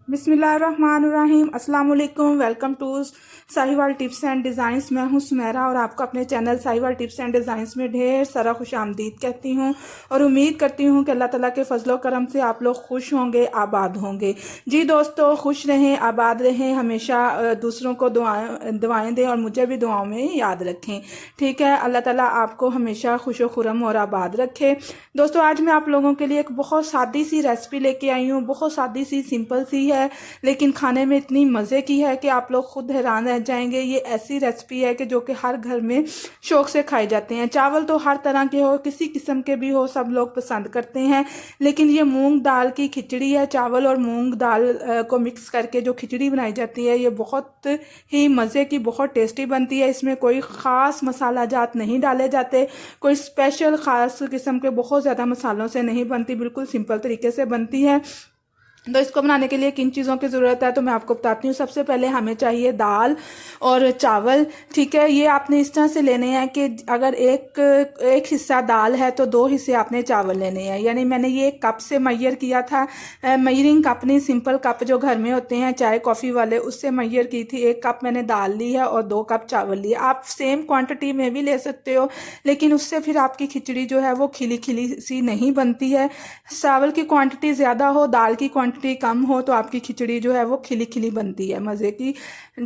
बिस्मिल्लाहिर्रहमानिर्रहीम। अस्सलाम वालेकुम। Welcome to Sahiwal tips and designs. मैं हूं सुमेरा और आपको अपने channel Sahiwal tips and designs में ढेर सारा खुश आमदीद कहती हूं और उम्मीद करती हूं कि अल्लाह ताला के फजलो करम से आप लोग खुश होंगे, आबाद होंगे। जी दोस्तों, खुश रहें, आबाद रहें, हमेशा दूसरों को दुआएं दें और मुझे भी दुआओं में याद रखें। ठीक है, अल्लाह ताला आपको हमेशा खुश खुरम और आबाद रखे। दोस्तों, आज मैं आप लोगों के लिए एक बहुत सादी सी रेसिपी लेके आई हूँ। बहुत सादी सी, सिंपल सी है, लेकिन खाने में इतनी मज़े की है कि आप लोग खुद हैरान रह जाएंगे। ये ऐसी रेसिपी है कि जो कि हर घर में शौक से खाए जाते हैं। चावल तो हर तरह के हो, किसी किस्म के भी हो, सब लोग पसंद करते हैं। लेकिन ये मूंग दाल की खिचड़ी है। चावल और मूंग दाल को मिक्स करके जो खिचड़ी बनाई जाती है, ये बहुत ही मज़े की, बहुत टेस्टी बनती है। इसमें कोई ख़ास मसाला जात नहीं डाले जाते, कोई स्पेशल ख़ास किस्म के बहुत ज़्यादा मसालों से नहीं बनती, बिल्कुल सिंपल तरीके से बनती है। तो इसको बनाने के लिए किन चीज़ों की ज़रूरत है तो मैं आपको बताती हूँ। सबसे पहले हमें चाहिए दाल और चावल। ठीक है, ये आपने इस तरह से लेने हैं कि अगर एक हिस्सा दाल है तो 2 हिस्से आपने चावल लेने हैं। यानी मैंने ये कप से मैयर किया था। मयरिंग कप नहीं, सिंपल कप जो घर में होते हैं चाय कॉफ़ी वाले, उससे मैयर की थी। 1 कप मैंने दाल ली है और 2 कप चावल लिए। आप सेम क्वान्टिटी में भी ले सकते हो, लेकिन उससे फिर आपकी खिचड़ी जो है वो खिली खिली सी नहीं बनती है। चावल की क्वांटिटी ज़्यादा हो, दाल की क्वांटिटी कम हो, तो आपकी खिचड़ी जो है वो खिली खिली बनती है, मज़े की।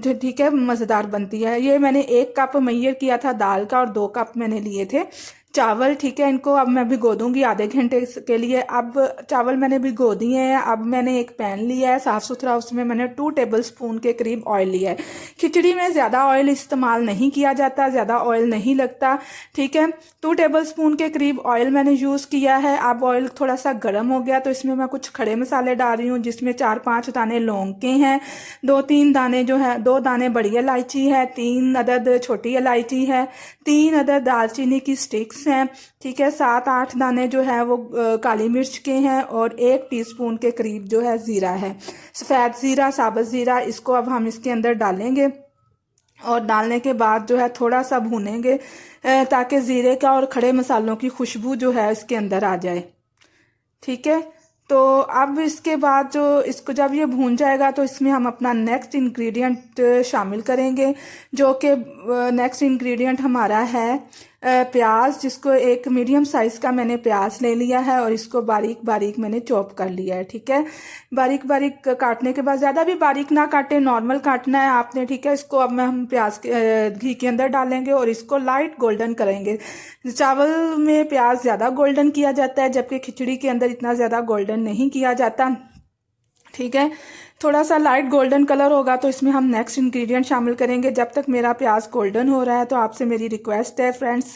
ठीक है, मज़ेदार बनती है। ये मैंने 1 कप मैयर किया था दाल का और 2 कप मैंने लिए थे चावल। ठीक है, इनको अब मैं भिगो दूंगी आधे घंटे के लिए। अब चावल मैंने भिगो दिए हैं। अब मैंने एक पैन लिया है साफ़ सुथरा, उसमें मैंने 2 टेबलस्पून के करीब ऑयल लिया है। खिचड़ी में ज़्यादा ऑयल इस्तेमाल नहीं किया जाता, ज़्यादा ऑयल नहीं लगता। ठीक है, 2 टेबलस्पून के करीब ऑयल मैंने यूज़ किया है। अब ऑयल थोड़ा सा गर्म हो गया तो इसमें मैं कुछ खड़े मसाले डाल रही हूँ, जिसमें 4-5 दाने लौंग के हैं, 2-3 दाने जो है, 2 दाने बड़ी इलायची है, 3 अदद छोटी इलायची है, 3 अदद दालचीनी की स्टिक्स हैं। ठीक है, 7-8 दाने जो है वो काली मिर्च के हैं और 1 टीस्पून के करीब जो है ज़ीरा है, सफ़ेद ज़ीरा, साबुत ज़ीरा। इसको अब हम इसके अंदर डालेंगे और डालने के बाद जो है थोड़ा सा भूनेंगे ताकि ज़ीरे का और खड़े मसालों की खुशबू जो है इसके अंदर आ जाए। ठीक है, तो अब इसके बाद जो इसको जब ये भून जाएगा तो इसमें हम अपना नेक्स्ट इंग्रेडिएंट शामिल करेंगे, जो कि नेक्स्ट इंग्रेडिएंट हमारा है प्याज, जिसको एक मीडियम साइज़ का मैंने प्याज ले लिया है और इसको बारीक बारीक मैंने चॉप कर लिया है। ठीक है, बारीक बारीक काटने के बाद, ज़्यादा भी बारीक ना काटे, नॉर्मल काटना है आपने। ठीक है, इसको अब हम प्याज के घी के अंदर डालेंगे और इसको लाइट गोल्डन करेंगे। चावल में प्याज ज़्यादा गोल्डन किया जाता है, जबकि खिचड़ी के अंदर इतना ज़्यादा गोल्डन नहीं किया जाता। ठीक है, थोड़ा सा लाइट गोल्डन कलर होगा तो इसमें हम नेक्स्ट इंग्रेडिएंट शामिल करेंगे। जब तक मेरा प्याज गोल्डन हो रहा है तो आपसे मेरी रिक्वेस्ट है फ्रेंड्स,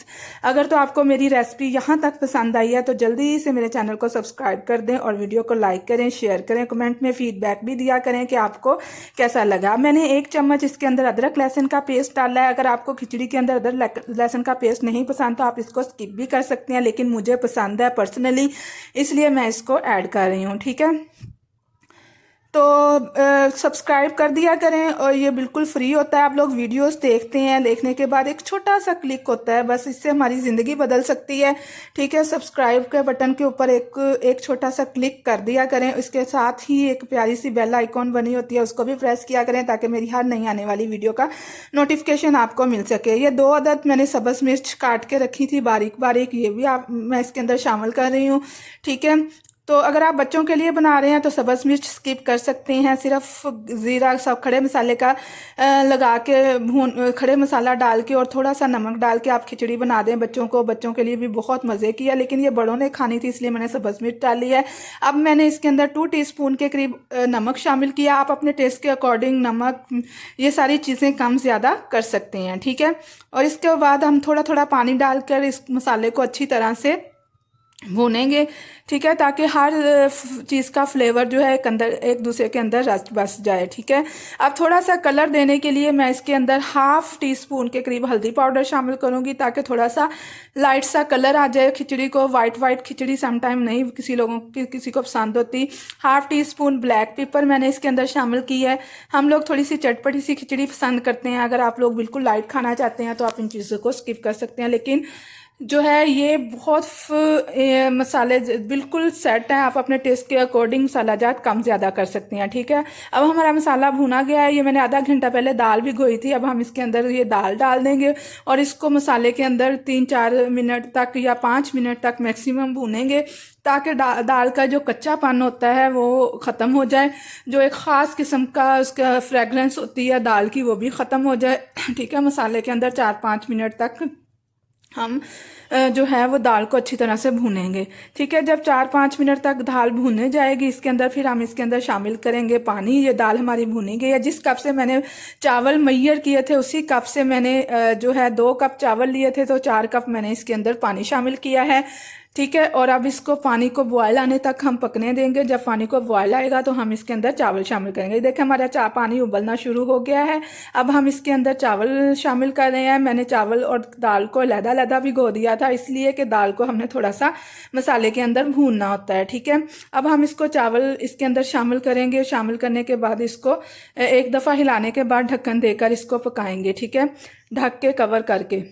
अगर तो आपको मेरी रेसिपी यहाँ तक पसंद आई है तो जल्दी से मेरे चैनल को सब्सक्राइब कर दें और वीडियो को लाइक करें, शेयर करें, कमेंट में फीडबैक भी दिया करें कि आपको कैसा लगा। मैंने 1 चम्मच इसके अंदर अदरक लहसुन का पेस्ट डाला है। अगर आपको खिचड़ी के अंदर अदरक लहसुन का पेस्ट नहीं पसंद तो आप इसको स्किप भी कर सकते हैं, लेकिन मुझे पसंद है पर्सनली, इसलिए मैं इसको ऐड कर रही हूँ। ठीक है, तो सब्सक्राइब कर दिया करें और ये बिल्कुल फ्री होता है। आप लोग वीडियोस देखते हैं, देखने के बाद एक छोटा सा क्लिक होता है, बस इससे हमारी ज़िंदगी बदल सकती है। ठीक है, सब्सक्राइब के बटन के ऊपर एक छोटा सा क्लिक कर दिया करें। इसके साथ ही एक प्यारी सी बेल आइकॉन बनी होती है, उसको भी प्रेस किया करें ताकि मेरी हर नई आने वाली वीडियो का नोटिफिकेशन आपको मिल सके। ये 2 अदद मैंने सब्ज़ मिर्च काट के रखी थी बारीक बारीक, ये भी मैं इसके अंदर शामिल कर रही हूँ। ठीक है, तो अगर आप बच्चों के लिए बना रहे हैं तो सब्ज़ मिर्च स्किप कर सकते हैं। सिर्फ ज़ीरा, सब खड़े मसाले का लगा के भून, खड़े मसाला डाल के और थोड़ा सा नमक डाल के आप खिचड़ी बना दें बच्चों को, बच्चों के लिए भी बहुत मज़े की है। लेकिन ये बड़ों ने खानी थी इसलिए मैंने सब्ज़ मिर्च डाली है। अब मैंने इसके अंदर 2 टीस्पून के करीब नमक शामिल किया। आप अपने टेस्ट के अकॉर्डिंग नमक, ये सारी चीज़ें कम ज़्यादा कर सकते हैं। ठीक है, और इसके बाद हम थोड़ा थोड़ा पानी डालकर इस मसाले को अच्छी तरह से भूनेंगे। ठीक है, ताकि हर चीज़ का फ्लेवर जो है एक दूसरे के अंदर रच बस जाए। ठीक है, अब थोड़ा सा कलर देने के लिए मैं इसके अंदर 1/2 टीस्पून के करीब हल्दी पाउडर शामिल करूंगी, ताकि थोड़ा सा लाइट सा कलर आ जाए खिचड़ी को। वाइट खिचड़ी समटाइम नहीं किसी को पसंद होती। 1/2 टीस्पून ब्लैक पेपर मैंने इसके अंदर शामिल की है। हम लोग थोड़ी सी चटपटी सी खिचड़ी पसंद करते हैं। अगर आप लोग बिल्कुल लाइट खाना चाहते हैं तो आप इन चीज़ों को स्किप कर सकते हैं, लेकिन जो है ये बहुत मसाले बिल्कुल सेट हैं। आप अपने टेस्ट के अकॉर्डिंग मसाला जात कम ज़्यादा कर सकती हैं। ठीक है, अब हमारा मसाला भुना गया है। ये मैंने आधा घंटा पहले दाल भिगोई थी। अब हम इसके अंदर ये दाल डाल देंगे और इसको मसाले के अंदर 3-4 मिनट तक या 5 मिनट तक मैक्सिमम भूनेंगे, ताकि दाल का जो कच्चापन होता है वो ख़त्म हो जाए। जो एक ख़ास किस्म का उसका फ्रेगरेंस होती है दाल की, वो भी ख़त्म हो जाए। ठीक है, मसाले के अंदर 4-5 मिनट तक हम जो है वो दाल को अच्छी तरह से भूनेंगे। ठीक है, जब 4-5 मिनट तक दाल भूने जाएगी, इसके अंदर फिर हम इसके अंदर शामिल करेंगे पानी। ये दाल हमारी भुनी गई है। जिस कप से मैंने चावल मैयर किए थे उसी कप से मैंने जो है 2 कप चावल लिए थे, तो 4 कप मैंने इसके अंदर पानी शामिल किया है। ठीक है, और अब इसको पानी को बॉयल आने तक हम पकने देंगे। जब पानी को बॉयल आएगा तो हम इसके अंदर चावल शामिल करेंगे। देखिए हमारा पानी उबलना शुरू हो गया है। अब हम इसके अंदर चावल शामिल कर रहे हैं। मैंने चावल और दाल को लहदा भिगो दिया था, इसलिए कि दाल को हमने थोड़ा सा मसाले के अंदर भूनना होता है। ठीक है, अब हम इसको चावल इसके अंदर शामिल करेंगे। शामिल करने के बाद इसको एक दफ़ा हिलाने के बाद ढक्कन देकर इसको पकाएंगे। ठीक है, ढक के कवर करके।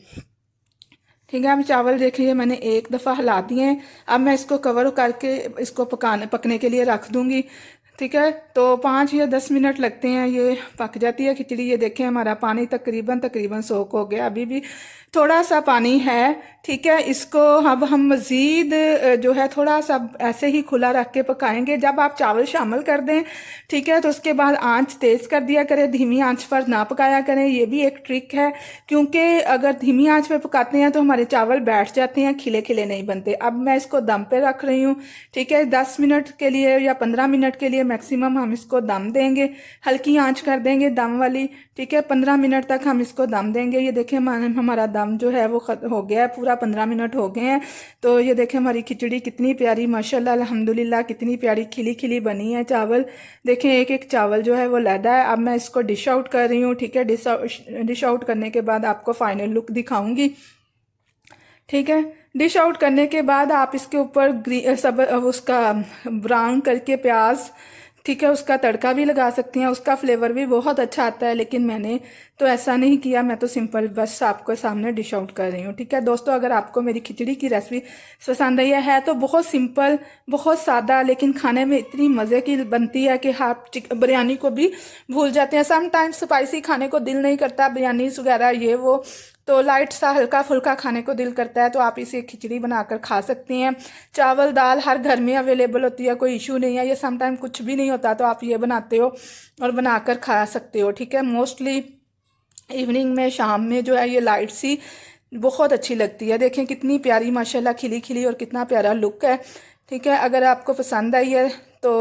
ठीक है, अब चावल देखिए मैंने एक दफ़ा हिला दिए हैं। अब मैं इसको कवर करके इसको पकने के लिए रख दूंगी। ठीक है, तो 5 या 10 मिनट लगते हैं, ये पक जाती है खिचड़ी। ये देखें हमारा पानी तकरीबन सोख हो गया, अभी भी थोड़ा सा पानी है। ठीक है, इसको अब हम मज़ीद जो है थोड़ा सा ऐसे ही खुला रख के पकाएंगे। जब आप चावल शामिल कर दें, ठीक है, तो उसके बाद आंच तेज़ कर दिया करें, धीमी आंच पर ना पकाया करें। ये भी एक ट्रिक है, क्योंकि अगर धीमी आंच पे पकाते हैं तो हमारे चावल बैठ जाते हैं, खिले खिले नहीं बनते। अब मैं इसको दम पे रख रही हूँ। ठीक है, 10 मिनट के लिए या 15 मिनट के लिए मैक्सिमम हम इसको दम देंगे। हल्की आंच कर देंगे दम वाली। ठीक है, 15 मिनट तक हम इसको दम देंगे। ये देखिए हमारा दम जो है वो हो गया है, पूरा 15 मिनट हो गए हैं। तो ये देखें हमारी खिचड़ी कितनी प्यारी माशाल्लाह अल्हम्दुलिल्लाह कितनी प्यारी खिली खिली बनी है। चावल देखें एक एक चावल जो है वो लहदा है। अब मैं इसको डिश आउट कर रही हूँ। ठीक है, डिश आउट करने के बाद आपको फाइनल लुक दिखाऊंगी। ठीक है, डिश आउट करने के बाद आप इसके ऊपर सब उसका ब्राउन करके प्याज, ठीक है, उसका तड़का भी लगा सकती हैं। उसका फ्लेवर भी बहुत अच्छा आता है, लेकिन मैंने तो ऐसा नहीं किया। मैं तो सिंपल बस आपको सामने डिश आउट कर रही हूँ। ठीक है दोस्तों, अगर आपको मेरी खिचड़ी की रेसिपी पसंद आई है तो बहुत सिंपल, बहुत सादा, लेकिन खाने में इतनी मज़े की बनती है कि आप बिरयानी को भी भूल जाते हैं। समटाइम्स स्पाइसी खाने को दिल नहीं करता, बिरयानी वगैरह ये वो, तो लाइट सा हल्का फुल्का खाने को दिल करता है, तो आप इसे खिचड़ी बनाकर खा सकती हैं। चावल दाल हर घर में अवेलेबल होती है, कोई इशू नहीं है। ये समटाइम कुछ भी नहीं होता तो आप ये बनाते हो और बनाकर खा सकते हो। ठीक है, मोस्टली इवनिंग में, शाम में जो है ये लाइट सी बहुत अच्छी लगती है। देखें कितनी प्यारी माशाल्लाह खिली खिली और कितना प्यारा लुक है। ठीक है, अगर आपको पसंद आई है तो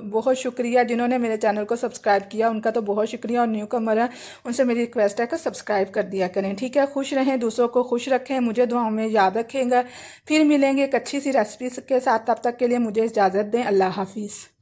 बहुत शुक्रिया। जिन्होंने मेरे चैनल को सब्सक्राइब किया उनका तो बहुत शुक्रिया, और न्यू कमर है उनसे मेरी रिक्वेस्ट है कि सब्सक्राइब कर दिया करें। ठीक है, खुश रहें, दूसरों को खुश रखें, मुझे दुआओं में याद रखेंगे। फिर मिलेंगे एक अच्छी सी रेसिपी के साथ, तब तक के लिए मुझे इजाज़त दें। अल्लाह हाफिज़।